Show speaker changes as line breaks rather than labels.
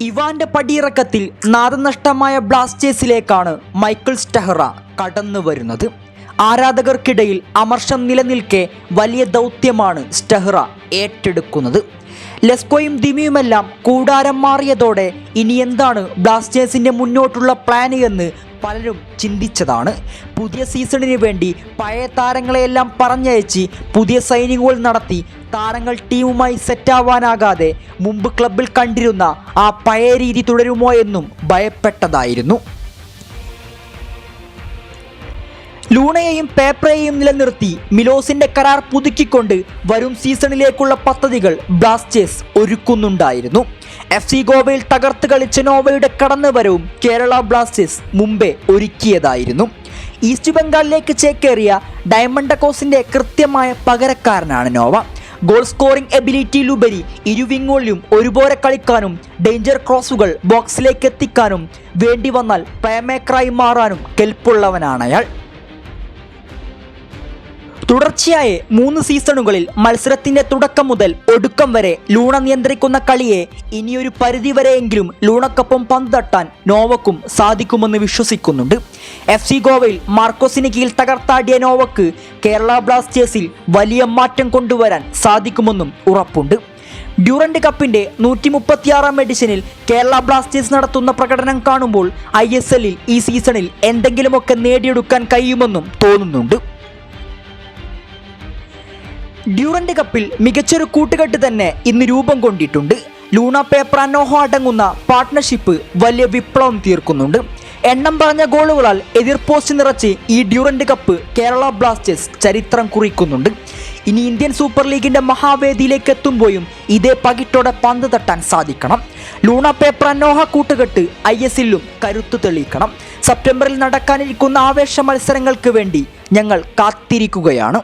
ഇവാന്റെ പടിയിറക്കത്തിൽ നാദനഷ്ടമായ ബ്ലാസ്റ്റേഴ്സിലേക്കാണ് Michael സ്റ്റെഹ്റ കടന്നു വരുന്നത്. ആരാധകർക്കിടയിൽ അമർഷം നിലനിൽക്കെ വലിയ ദൗത്യമാണ് സ്റ്റെഹ്റ ഏറ്റെടുക്കുന്നത്. ലെസ്കോയും ദിമിയുമെല്ലാം കൂടാരം മാറിയതോടെ ഇനി എന്താണ് ബ്ലാസ്റ്റേഴ്സിൻ്റെ മുന്നോട്ടുള്ള പ്ലാന് എന്ന് പലരും ചിന്തിച്ചതാണ്. പുതിയ സീസണിന് വേണ്ടി പഴയ താരങ്ങളെയെല്ലാം പറഞ്ഞയച്ച് പുതിയ സൈനിങ്ങുകൾ നടത്തി താരങ്ങൾ ടീമുമായി സെറ്റാവാനാകാതെ മുമ്പ് ക്ലബിൽ കണ്ടിരുന്ന ആ പഴയ രീതി തുടരുമോ എന്നും ഭയപ്പെട്ടതായിരുന്നു. ലൂണയെയും പേപ്പറയെയും നിലനിർത്തി മിലോസിന്റെ കരാർ പുതുക്കിക്കൊണ്ട് വരും സീസണിലേക്കുള്ള പദ്ധതികൾ ബ്ലാസ്റ്റേഴ്സ് ഒരുക്കുന്നുണ്ടായിരുന്നു. FC ഗോവയിൽ തകർത്ത് കളിച്ച നോവയുടെ കടന്നുവരവും കേരള ബ്ലാസ്റ്റേഴ്സ് മുമ്പേ ഒരുക്കിയതായിരുന്നു. ഈസ്റ്റ് ബംഗാളിലേക്ക് ചേക്കേറിയ ഡയമണ്ടക്കോസിന്റെ കൃത്യമായ പകരക്കാരനാണ് നോവ. ഗോൾ സ്കോറിംഗ് എബിലിറ്റിയിലുപരി ഇരുവിങ്ങുകളിലും ഒരുപോലെ കളിക്കാനും ഡേഞ്ചർ ക്രോസുകൾ ബോക്സിലേക്ക് എത്തിക്കാനും വേണ്ടി വന്നാൽ പ്ലേമേക്കറായി മാറാനും കെൽപ്പുള്ളവനാണ് അയാൾ. തുടർച്ചയായ 3 സീസണുകളിൽ മത്സരത്തിന്റെ തുടക്കം മുതൽ ഒടുക്കം വരെ ലൂണ നിയന്ത്രിക്കുന്ന കളിയെ ഇനിയൊരു പരിധിവരെയെങ്കിലും ലൂണക്കൊപ്പം പന്ത് തട്ടാൻ നോവക്കും സാധിക്കുമെന്ന് വിശ്വസിക്കുന്നുണ്ട്. FC ഗോവയിൽ മാർക്കോസിന് കീഴിൽ തകർത്താടിയ നോവക്ക് കേരള ബ്ലാസ്റ്റേഴ്സിൽ വലിയ മാറ്റം കൊണ്ടുവരാൻ സാധിക്കുമെന്നും ഉറപ്പുണ്ട്. ഡ്യൂറന്റ് കപ്പിന്റെ 136ാം എഡിഷനിൽ കേരള ബ്ലാസ്റ്റേഴ്സ് നടത്തുന്ന പ്രകടനം കാണുമ്പോൾ ISL ഈ സീസണിൽ എന്തെങ്കിലുമൊക്കെ നേടിയെടുക്കാൻ കഴിയുമെന്നും തോന്നുന്നുണ്ട്. ഡ്യൂറന്റ് കപ്പിൽ മികച്ചൊരു കൂട്ടുകെട്ട് തന്നെ ഇന്ന് രൂപം കൊണ്ടിട്ടുണ്ട്. ലൂണ പേപ്പർ നോഹോ അടങ്ങുന്ന പാർട്ട്ണർഷിപ്പ് വലിയ വിപ്ലവം തീർക്കുന്നുണ്ട്. എണ്ണം പറഞ്ഞ ഗോളുകളാൽ എതിർ പോസ്റ്റ് നിറച്ച് ഈ ഡ്യൂറന്റ് കപ്പ് കേരള ബ്ലാസ്റ്റേഴ്സ് ചരിത്രം കുറിക്കുന്നുണ്ട്. ഇനി ഇന്ത്യൻ സൂപ്പർ ലീഗിന്റെ മഹാവേദിയിലേക്ക് എത്തുമ്പോഴും ഇതേ പകിട്ടോടെ പന്ത് തട്ടാൻ സാധിക്കണം. ലൂണ പേപ്പർ നോഹ കൂട്ടുകെട്ട് ISLലും കരുത്തു തെളിയിക്കണം. സെപ്റ്റംബറിൽ നടക്കാനിരിക്കുന്ന ആവേശ മത്സരങ്ങൾക്ക് വേണ്ടി ഞങ്ങൾ കാത്തിരിക്കുകയാണ്.